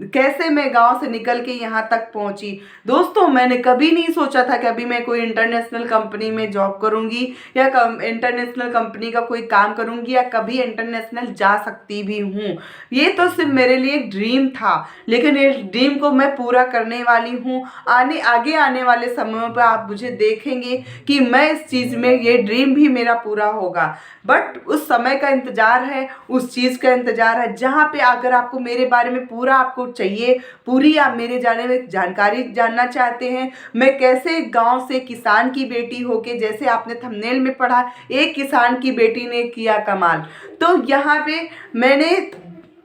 कैसे मैं गाँव से निकल के यहाँ तक पहुँची। दोस्तों, मैंने कभी नहीं सोचा था कि अभी मैं कोई इंटरनेशनल कंपनी में जॉब करूँगी या इंटरनेशनल कंपनी का कोई काम करूँगी या कभी इंटरनेशनल जा सकती भी हूँ। ये तो सिर्फ मेरे लिए एक ड्रीम था, लेकिन इस ड्रीम को मैं पूरा करने वाली हूँ। आगे आने वाले समयों पर आप मुझे देखेंगे कि मैं इस चीज़ में, ये ड्रीम भी मेरा पूरा होगा। बट उस समय का इंतज़ार है, उस चीज़ का इंतज़ार है जहाँ पे अगर आपको मेरे बारे में पूरा आपको चाहिए, पूरी आप मेरे जाने में जानकारी जानना चाहते हैं, मैं कैसे गांव से किसान की बेटी होके, जैसे आपने थंबनेल में पढ़ा, एक किसान की बेटी ने किया कमाल, तो यहाँ पे मैंने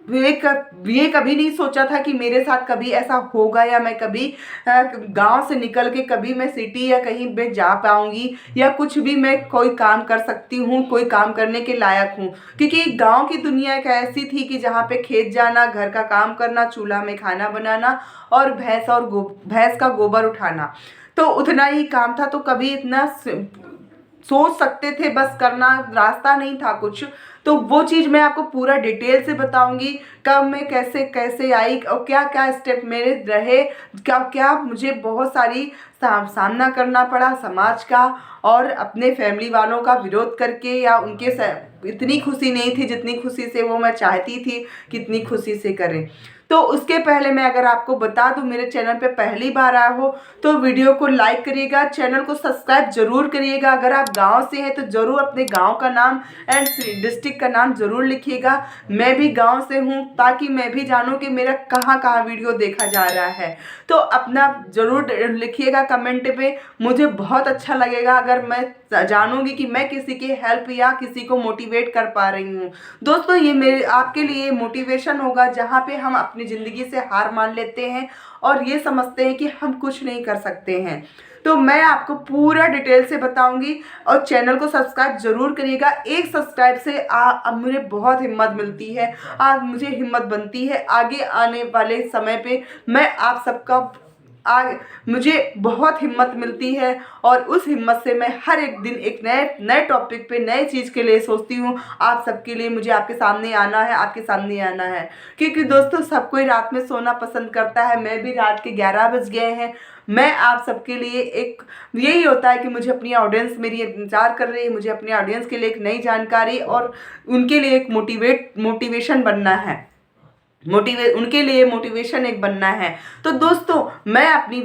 ये कभी नहीं सोचा था कि मेरे साथ कभी ऐसा होगा या मैं कभी गांव से निकल के कभी मैं सिटी या कहीं पे जा पाऊंगी या कुछ भी मैं कोई काम कर सकती हूँ, कोई काम करने के लायक हूँ। क्योंकि गांव की दुनिया एक ऐसी थी कि जहाँ पे खेत जाना, घर का काम करना, चूल्हा में खाना बनाना और भैंस का गोबर उठाना, तो उतना ही काम था। तो कभी इतना सोच सकते थे, बस करना, रास्ता नहीं था कुछ। तो वो चीज़ मैं आपको पूरा डिटेल से बताऊंगी, कब मैं कैसे कैसे आई और क्या क्या स्टेप मेरे रहे, क्या क्या मुझे बहुत सारी सामना करना पड़ा समाज का और अपने फैमिली वालों का विरोध करके, या उनके इतनी खुशी नहीं थी जितनी खुशी से वो मैं चाहती थी कितनी खुशी से करें। तो उसके पहले मैं अगर आपको बता दूं, मेरे चैनल पे पहली बार आया हो तो वीडियो को लाइक करिएगा, चैनल को सब्सक्राइब जरूर करिएगा। अगर आप गांव से हैं तो ज़रूर अपने गांव का नाम एंड डिस्ट्रिक्ट का नाम ज़रूर लिखिएगा। मैं भी गांव से हूं ताकि मैं भी जानूं कि मेरा कहाँ कहाँ वीडियो देखा जा रहा है। तो अपना ज़रूर लिखिएगा कमेंट पे, मुझे बहुत अच्छा लगेगा अगर मैं जानूंगी कि मैं किसी की हेल्प या किसी को मोटिवेट कर पा रही हूँ। दोस्तों, ये मेरे आपके लिए मोटिवेशन होगा जहाँ पे हम अपनी ज़िंदगी से हार मान लेते हैं और ये समझते हैं कि हम कुछ नहीं कर सकते हैं। तो मैं आपको पूरा डिटेल से बताऊंगी और चैनल को सब्सक्राइब जरूर करिएगा। एक सब्सक्राइब से अब मुझे बहुत हिम्मत मिलती है, आज मुझे हिम्मत बनती है आगे आने वाले समय पे मैं आप सबका मुझे बहुत हिम्मत मिलती है और उस हिम्मत से मैं हर एक दिन एक नए नए टॉपिक पे नए चीज़ के लिए सोचती हूँ। आप सबके लिए मुझे आपके सामने आना है, आपके सामने आना है। क्योंकि दोस्तों, सब कोई रात में सोना पसंद करता है, मैं भी रात के 11 बज गए हैं। मैं आप सबके लिए एक, यही होता है कि मुझे अपनी ऑडियंस मेरी इंतजार कर रही है, मुझे अपनी ऑडियंस के लिए एक नई जानकारी और उनके लिए एक मोटिवेशन बनना है, उनके लिए मोटिवेशन एक बनना है। तो दोस्तों, मैं अपनी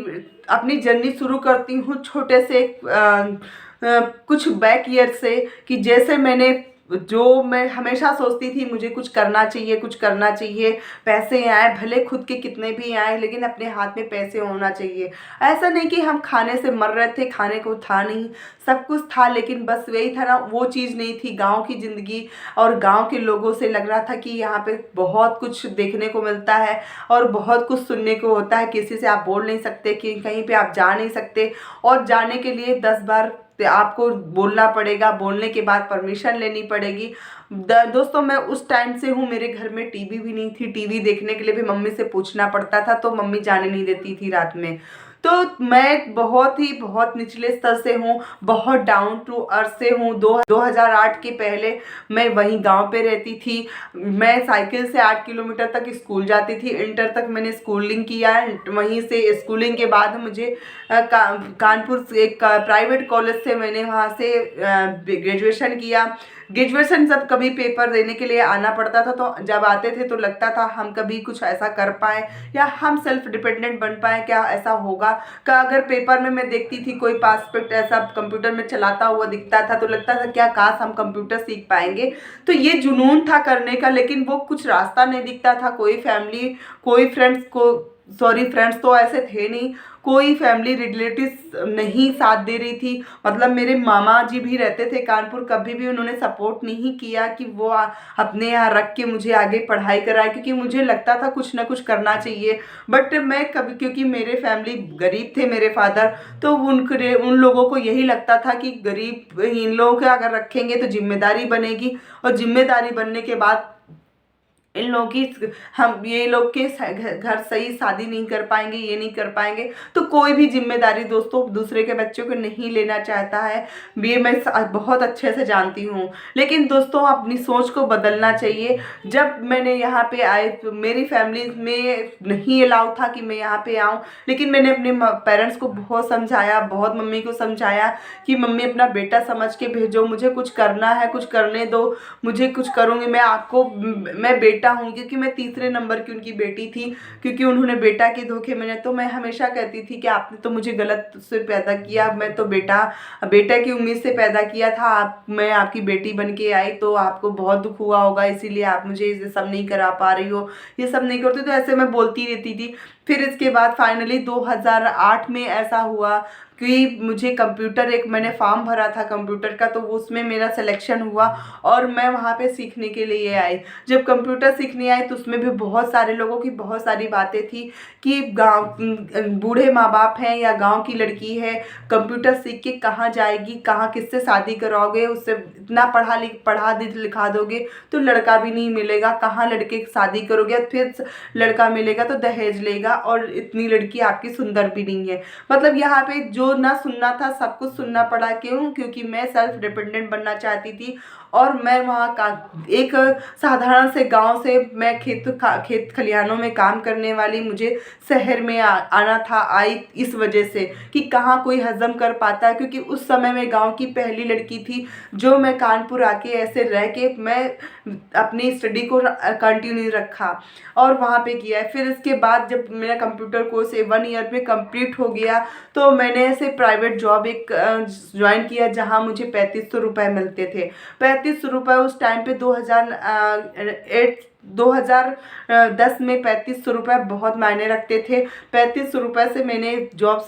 अपनी जर्नी शुरू करती हूँ छोटे से कुछ बैक ईयर से, कि जैसे मैं हमेशा सोचती थी मुझे कुछ करना चाहिए, कुछ करना चाहिए, पैसे आए भले खुद के कितने भी आए, लेकिन अपने हाथ में पैसे होना चाहिए। ऐसा नहीं कि हम खाने से मर रहे थे, खाने को था नहीं, सब कुछ था, लेकिन बस वही था ना, वो चीज़ नहीं थी। गांव की ज़िंदगी और गांव के लोगों से लग रहा था कि यहाँ पे बहुत कुछ देखने को मिलता है और बहुत कुछ सुनने को होता है, किसी से आप बोल नहीं सकते, कि कहीं पे आप जा नहीं सकते, और जाने के लिए 10 बार आपको बोलना पड़ेगा, बोलने के बाद परमिशन लेनी पड़ेगी। दोस्तों, मैं उस टाइम से हूँ, मेरे घर में टीवी भी नहीं थी, टीवी देखने के लिए भी मम्मी से पूछना पड़ता था, तो मम्मी जाने नहीं देती थी रात में। तो मैं बहुत निचले स्तर से हूँ, बहुत डाउन टू अर्थ से हूँ। 2008 के पहले मैं वहीं गांव पे रहती थी। मैं साइकिल से 8 किलोमीटर तक स्कूल जाती थी, इंटर तक मैंने स्कूलिंग किया है। वहीं से स्कूलिंग के बाद मुझे कानपुर से एक प्राइवेट कॉलेज से मैंने वहाँ से ग्रेजुएशन किया। ग्रेजुएशन जब कभी पेपर देने के लिए आना पड़ता था, तो जब आते थे तो लगता था हम कभी कुछ ऐसा कर पाए या हम सेल्फ डिपेंडेंट बन पाए, क्या ऐसा होगा का। अगर पेपर में मैं देखती थी कोई पासपोर्ट ऐसा कंप्यूटर में चलाता हुआ दिखता था, तो लगता था क्या काश हम कंप्यूटर सीख पाएंगे। तो ये जुनून था करने का, लेकिन वो कुछ रास्ता नहीं दिखता था। कोई फैमिली, कोई फ्रेंड्स को, सॉरी फ्रेंड्स तो ऐसे थे नहीं, कोई फैमिली रिलेटिव्स नहीं साथ दे रही थी। मतलब मेरे मामा जी भी रहते थे कानपुर, कभी भी उन्होंने सपोर्ट नहीं किया कि वो अपने यहाँ रख के मुझे आगे पढ़ाई कराए, क्योंकि मुझे लगता था कुछ ना कुछ करना चाहिए। बट मैं कभी, क्योंकि मेरे फैमिली गरीब थे, मेरे फादर, तो उन लोगों को यही लगता था कि गरीब इन लोगों को अगर रखेंगे तो जिम्मेदारी बनेगी, और जिम्मेदारी बनने के बाद इन लोगों की हम ये लोग के घर सही शादी नहीं कर पाएंगे, ये नहीं कर पाएंगे। तो कोई भी जिम्मेदारी दोस्तों दूसरे के बच्चों को नहीं लेना चाहता है, ये मैं बहुत अच्छे से जानती हूँ। लेकिन दोस्तों अपनी सोच को बदलना चाहिए। जब मैंने यहाँ पे आए तो मेरी फैमिली में नहीं अलाउ था कि मैं यहाँ पे आऊँ, लेकिन मैंने अपने पेरेंट्स को बहुत समझाया, बहुत मम्मी को समझाया कि मम्मी अपना बेटा समझ के भेजो, मुझे कुछ करना है, कुछ करने दो, मुझे कुछ करूँगी मैं, आपको मैं बेटा हूँ, क्योंकि मैं तीसरे नंबर की उनकी बेटी थी, क्योंकि उन्होंने बेटा के धोखे मैंने, तो मैं हमेशा कहती थी कि आपने तो मुझे गलत से पैदा किया, मैं तो बेटा की उम्मीद से पैदा किया था, मैं आपकी बेटी बन के आई, तो आपको बहुत दुख हुआ होगा, इसीलिए आप मुझे ये सब नहीं करा पा रही हो, ये सब नहीं करती। तो ऐसे मैं बोलती रहती थी। फिर इसके बाद फाइनली 2008 में ऐसा हुआ कि मुझे कंप्यूटर, एक मैंने फॉर्म भरा था कंप्यूटर का, तो उसमें मेरा सिलेक्शन हुआ और मैं वहाँ पे सीखने के लिए आई। जब कंप्यूटर सीखने आई तो उसमें भी बहुत सारे लोगों की बहुत सारी बातें थी कि गांव बूढ़े माँ बाप हैं या गांव की लड़की है, कंप्यूटर सीख के कहाँ जाएगी, कहाँ किससे शादी कराओगे, उससे इतना पढ़ा लिखा दोगे तो लड़का भी नहीं मिलेगा, कहाँ लड़के की शादी करोगे, फिर लड़का मिलेगा तो दहेज लेगा, और इतनी लड़की आपकी सुंदर भी नहीं है। मतलब यहाँ पे जो ना सुनना था सब कुछ सुनना पड़ा। क्यों? क्योंकि मैं सेल्फ डिपेंडेंट बनना चाहती थी, और मैं वहाँ का एक साधारण से गांव से, मैं खेत खलिहानों में काम करने वाली, मुझे शहर में आना था, आई इस वजह से कि कहाँ कोई हजम कर पाता है, क्योंकि उस समय मैं गांव की पहली लड़की थी जो मैं कानपुर आके ऐसे रह के मैं अपनी स्टडी को कंटिन्यू रखा और वहाँ पे किया है। फिर इसके बाद जब मेरा कंप्यूटर कोर्स 1 ईयर में कंप्लीट हो गया तो मैंने ऐसे प्राइवेट जॉब एक ज्वाइन किया, जहाँ मुझे 3500 रुपये मिलते थे। 3500 रुपये उस टाइम पे 2010 में 3500 रुपये बहुत मायने रखते थे। 3500 रुपये से मैंने जॉब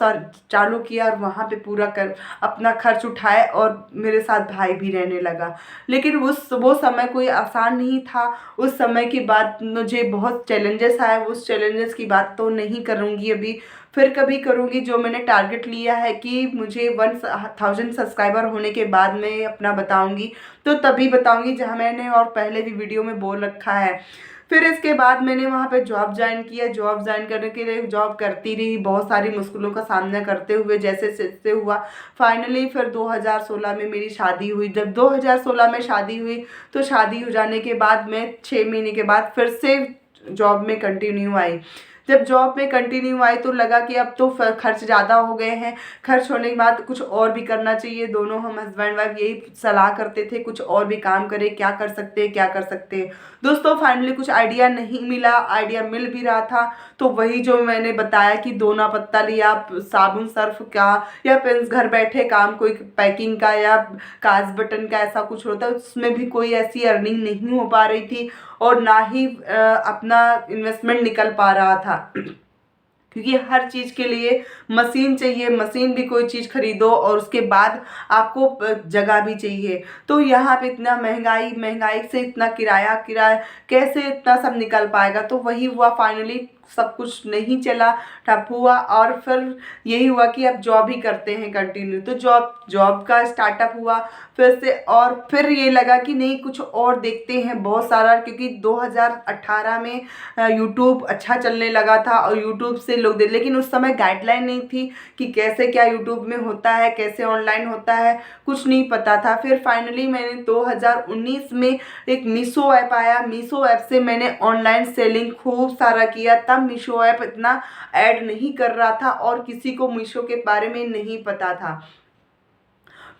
चालू किया और वहाँ पे पूरा कर अपना खर्च उठाए, और मेरे साथ भाई भी रहने लगा। लेकिन वो समय कोई आसान नहीं था। उस समय की बात, मुझे बहुत चैलेंजेस आए, उस चैलेंजेस की बात तो नहीं करूँगी अभी, फिर कभी करूँगी। जो मैंने टारगेट लिया है कि मुझे 1000 सब्सक्राइबर होने के बाद मैं अपना बताऊँगी, तो तभी बताऊँगी जहाँ मैंने और पहले भी वीडियो में बोल रखा है। फिर इसके बाद मैंने वहाँ पे जॉब ज्वाइन किया। जॉब ज्वाइन करने के लिए जॉब करती रही, बहुत सारी मुश्किलों का सामना करते हुए, जैसे जैसे हुआ। फाइनली फिर 2016 में मेरी शादी हुई। जब 2016 में शादी हुई तो शादी हो जाने के बाद मैं 6 महीने के बाद फिर से जॉब में कंटिन्यू आई। जब जॉब में कंटिन्यू आई तो लगा कि अब तो खर्च ज़्यादा हो गए हैं, खर्च होने के बाद कुछ और भी करना चाहिए। दोनों हम हस्बैंड वाइफ यही सलाह करते थे, कुछ और भी काम करें, क्या कर सकते हैं, क्या कर सकते हैं। दोस्तों फाइनली कुछ आइडिया नहीं मिला, आइडिया मिल भी रहा था तो वही जो मैंने बताया कि दोना पत्ता लिया, साबुन सर्फ का, या फिर घर बैठे काम कोई पैकिंग का या काज बटन का ऐसा कुछ होता है, उसमें भी कोई ऐसी अर्निंग नहीं हो पा रही थी और ना ही अपना इन्वेस्टमेंट निकल पा रहा था। क्योंकि हर चीज़ के लिए मशीन चाहिए, मशीन भी कोई चीज़ खरीदो और उसके बाद आपको जगह भी चाहिए। तो यहाँ पे इतना महंगाई से इतना किराया कैसे इतना सब निकल पाएगा। तो वही हुआ, फाइनली सब कुछ नहीं चला, ठप हुआ, और फिर यही हुआ कि अब जॉब ही करते हैं कंटिन्यू। तो जॉब का स्टार्टअप हुआ फिर से, और फिर ये लगा कि नहीं कुछ और देखते हैं बहुत सारा, क्योंकि 2018 में यूट्यूब अच्छा चलने लगा था और यूट्यूब से लोग लेकिन उस समय गाइडलाइन नहीं थी कि कैसे क्या यूट्यूब में होता है, कैसे ऑनलाइन होता है, कुछ नहीं पता था। फिर फाइनली मैंने 2019 में एक मीशो ऐप आया, मीशो ऐप से मैंने ऑनलाइन सेलिंग खूब सारा किया। तब मीशो ऐप इतना ऐड नहीं कर रहा था और किसी को मीशो के बारे में नहीं पता था।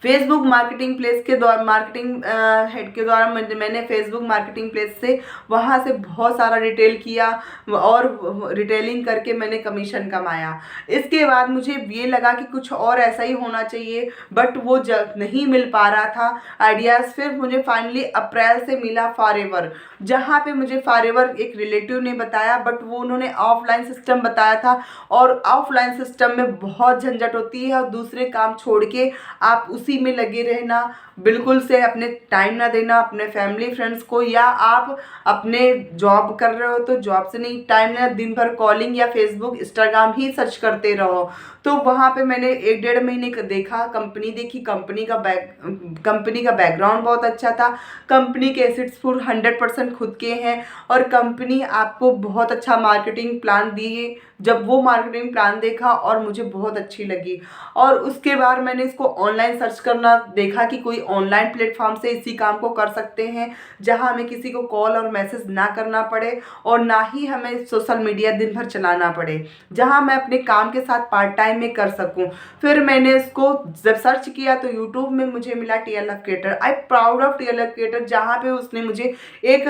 फेसबुक मार्केटिंग प्लेस के द्वारा, मार्केटिंग हेड के द्वारा मैंने फेसबुक मार्केटिंग प्लेस से वहाँ से बहुत सारा रिटेल किया और रिटेलिंग करके मैंने कमीशन कमाया। इसके बाद मुझे ये लगा कि कुछ और ऐसा ही होना चाहिए, बट वो नहीं मिल पा रहा था आइडियाज़। फिर मुझे फाइनली अप्रैल से मिला फॉरएवर, जहाँ पे मुझे फॉरएवर एक रिलेटिव ने बताया, बट वो उन्होंने ऑफलाइन सिस्टम बताया था, और ऑफलाइन सिस्टम में बहुत झंझट होती है और दूसरे काम छोड़ के आप उसी उसी में लगे रहना, बिल्कुल से अपने टाइम ना देना अपने फैमिली फ्रेंड्स को, या आप अपने जॉब कर रहे हो तो जॉब से नहीं टाइम लेना, दिन भर कॉलिंग या फेसबुक इंस्टाग्राम ही सर्च करते रहो। तो वहाँ पे मैंने 1 डेढ़ महीने का देखा, कंपनी देखी, कंपनी का बैकग्राउंड बहुत अच्छा था, कंपनी के एसेट्स फुल 100% खुद के हैं, और कंपनी आपको बहुत अच्छा मार्केटिंग प्लान दिए। जब वो मार्केटिंग प्लान देखा और मुझे बहुत अच्छी लगी, और उसके बाद मैंने इसको ऑनलाइन सर्च करना देखा कि कोई ऑनलाइन प्लेटफॉर्म से इसी काम को कर सकते हैं, जहां हमें किसी को कॉल और मैसेज ना करना पड़े और ना ही हमें सोशल मीडिया दिन भर चलाना पड़े, जहां मैं अपने काम के साथ पार्ट टाइम में कर सकूं। फिर मैंने इसको जब सर्च किया तो यूट्यूब में मुझे मिला TLF creator. I proud of TLF creator, जहाँ पे उसने मुझे एक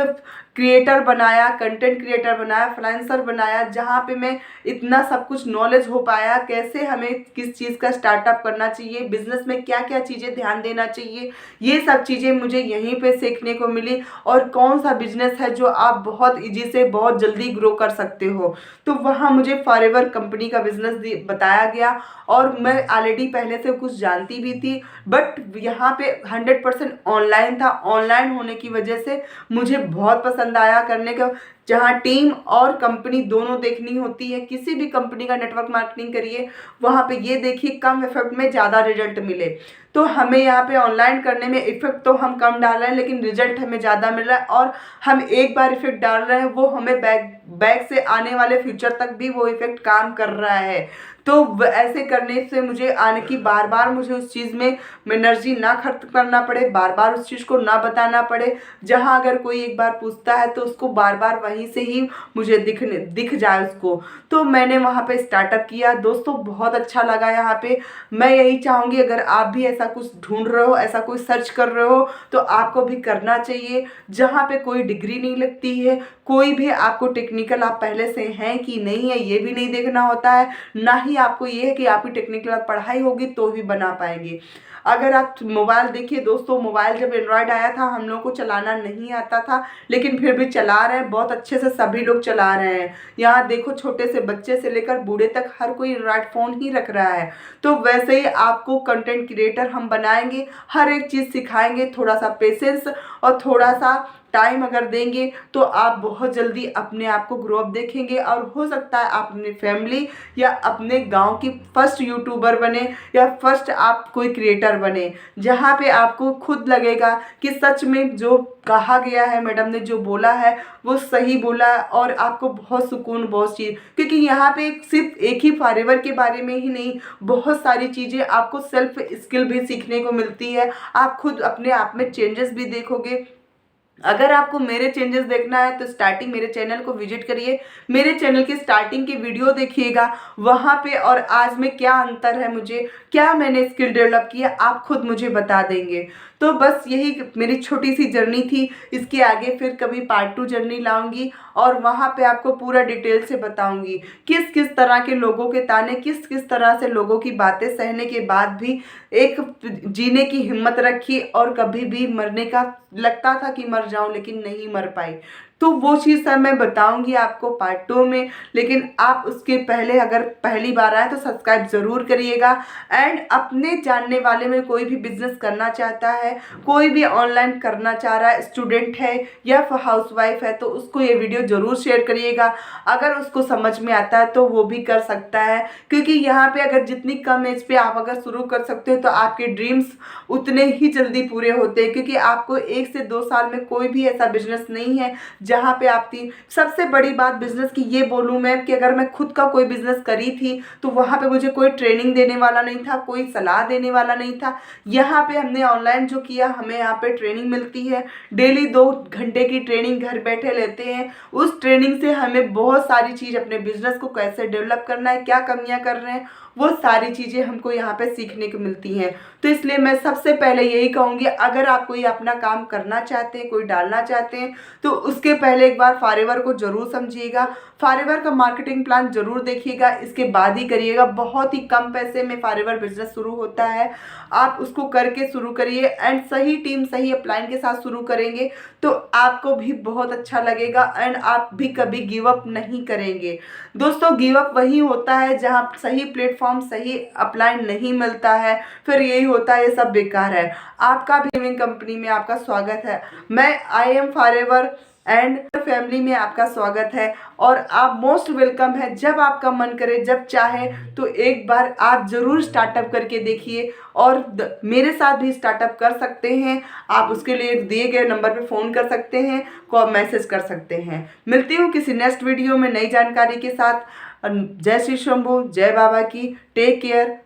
क्रिएटर बनाया, कंटेंट क्रिएटर बनाया, फ्रीलांसर बनाया, जहाँ पे मैं इतना सब कुछ नॉलेज हो पाया, कैसे हमें किस चीज़ का स्टार्टअप करना चाहिए, बिजनेस में क्या क्या चीज़ें ध्यान देना चाहिए, ये सब चीज़ें मुझे यहीं पे सीखने को मिली। और कौन सा बिजनेस है जो आप बहुत इजी से बहुत जल्दी ग्रो कर सकते हो, तो वहाँ मुझे फॉरएवर कंपनी का बिजनेस बताया गया, और मैं ऑलरेडी पहले से कुछ जानती भी थी, बट यहाँ पे 100% ऑनलाइन था। ऑनलाइन होने की वजह से मुझे बहुत पसंद आया करने का, जहाँ टीम और कंपनी दोनों देखनी होती है। किसी भी कंपनी का नेटवर्क मार्केटिंग करिए, वहाँ पे ये देखिए कम इफेक्ट में ज़्यादा रिजल्ट मिले। तो हमें यहाँ पे ऑनलाइन करने में इफेक्ट तो हम कम डाल रहे हैं, लेकिन रिजल्ट हमें ज़्यादा मिल रहा है, और हम एक बार इफेक्ट डाल रहे हैं, वो हमें बैक से आने वाले फ्यूचर तक भी वो इफेक्ट काम कर रहा है। तो ऐसे करने से मुझे आने की बार बार मुझे उस चीज़ में एनर्जी ना खर्च करना पड़े, बार बार उस चीज़ को ना बताना पड़े। जहाँ अगर कोई एक बार पूछता है तो उसको बार बार वहीं से ही मुझे दिख जाए उसको। तो मैंने वहाँ पे स्टार्टअप किया दोस्तों, बहुत अच्छा लगा यहाँ पे। मैं यही चाहूँगी अगर आप भी ऐसा कुछ ढूंढ रहे हो, ऐसा कोई सर्च कर रहे हो, तो आपको भी करना चाहिए, जहाँ पे कोई डिग्री नहीं लगती है, कोई भी आपको टेक्निकल आप पहले से हैं कि नहीं है ये भी नहीं देखना होता है, ना ही आपको ये है कि आपकी टेक्निकल पढ़ाई होगी तो भी बना पाएंगे। अगर आप मोबाइल देखिए दोस्तों, मोबाइल जब एंड्रॉयड आया था हम लोग को चलाना नहीं आता था, लेकिन फिर भी चला रहे हैं, बहुत अच्छे से सभी लोग चला रहे हैं। यहाँ देखो छोटे से बच्चे से लेकर बूढ़े तक हर कोई एंड्रॉयड फ़ोन ही रख रहा है। तो वैसे ही आपको कंटेंट क्रिएटर हम बनाएंगे, हर एक चीज़ सिखाएंगे, थोड़ा सा पेशेंस और थोड़ा सा टाइम अगर देंगे तो आप बहुत जल्दी अपने आप को ग्रो अप देखेंगे, और हो सकता है आप अपनी फैमिली या अपने गांव की फर्स्ट यूट्यूबर बने, या फर्स्ट आप कोई क्रिएटर बने, जहां पे आपको खुद लगेगा कि सच में जो कहा गया है, मैडम ने जो बोला है वो सही बोला है, और आपको बहुत सुकून, बहुत चीज़, क्योंकि यहाँ पे सिर्फ एक ही फॉरएवर के बारे में ही नहीं, बहुत सारी चीज़ें आपको सेल्फ स्किल भी सीखने को मिलती है। आप खुद अपने आप में चेंजेस भी देखोगे। अगर आपको मेरे चेंजेस देखना है तो स्टार्टिंग मेरे चैनल को विजिट करिए, मेरे चैनल की स्टार्टिंग की वीडियो देखिएगा, वहाँ पे और आज में क्या अंतर है, मुझे क्या मैंने स्किल डेवलप किया, आप खुद मुझे बता देंगे। तो बस यही मेरी छोटी सी जर्नी थी। इसके आगे फिर कभी पार्ट 2 जर्नी लाऊंगी, और वहाँ पे आपको पूरा डिटेल से बताऊंगी किस किस तरह के लोगों के ताने, किस किस तरह से लोगों की बातें सहने के बाद भी एक जीने की हिम्मत रखी, और कभी भी मरने का लगता था कि मर जाऊं लेकिन नहीं मर पाई। तो वो चीज़ सब मैं बताऊंगी आपको पार्ट 2 में, लेकिन आप उसके पहले अगर पहली बार आए तो सब्सक्राइब ज़रूर करिएगा। एंड अपने जानने वाले में कोई भी बिजनेस करना चाहता है, कोई भी ऑनलाइन करना चाह रहा है, स्टूडेंट है या फिर हाउसवाइफ है, तो उसको ये वीडियो ज़रूर शेयर करिएगा। अगर उसको समझ में आता है तो वो भी कर सकता है, क्योंकि यहाँ पे अगर जितनी कम एज पे आप अगर शुरू कर सकते हो तो आपके ड्रीम्स उतने ही जल्दी पूरे होते हैं, क्योंकि आपको 1 से 2 साल में कोई भी ऐसा बिजनेस नहीं है जहाँ पे आपकी सबसे बड़ी बात बिजनेस की ये बोलूँ मैं कि अगर मैं खुद का कोई बिजनेस करी थी तो वहाँ पे मुझे कोई ट्रेनिंग देने वाला नहीं था, कोई सलाह देने वाला नहीं था। यहाँ पे हमने ऑनलाइन जो किया, हमें यहाँ पे ट्रेनिंग मिलती है, डेली 2 घंटे की ट्रेनिंग घर बैठे लेते हैं। उस ट्रेनिंग से हमें बहुत सारी चीज़, अपने बिजनेस को कैसे डेवलप करना है, क्या कमियाँ कर रहे हैं, वो सारी चीज़ें हमको यहाँ पे सीखने को मिलती हैं। तो इसलिए मैं सबसे पहले यही कहूँगी, अगर आप कोई अपना काम करना चाहते हैं, कोई डालना चाहते हैं, तो उसके उसके पहले एक बार फॉरएवर को ज़रूर समझिएगा, फॉरएवर का मार्केटिंग प्लान ज़रूर देखिएगा, इसके बाद ही करिएगा। बहुत ही कम पैसे में फॉरएवर बिजनेस शुरू होता है, आप उसको करके शुरू करिए एंड सही टीम सही अपलाइन के साथ शुरू करेंगे तो आपको भी बहुत अच्छा लगेगा एंड आप भी कभी गिव अप नहीं करेंगे। दोस्तों, गिव अप वही होता है जहाँ सही प्लेटफॉर्म सही अपलाइन नहीं मिलता है, फिर यही होता है ये सब बेकार है। आपका भी लिविंग कंपनी में आपका स्वागत है। मैं I am forever and family में आपका स्वागत है और आप मोस्ट वेलकम है। जब आपका मन करे, जब चाहे तो एक बार आप ज़रूर स्टार्टअप करके देखिए और मेरे साथ भी स्टार्टअप कर सकते हैं। आप उसके लिए दिए गए नंबर पे फ़ोन कर सकते हैं, कॉल मैसेज कर सकते हैं। मिलती हूँ किसी नेक्स्ट वीडियो में नई जानकारी के साथ। जय श्री शंभू, जय बाबा की, टेक केयर।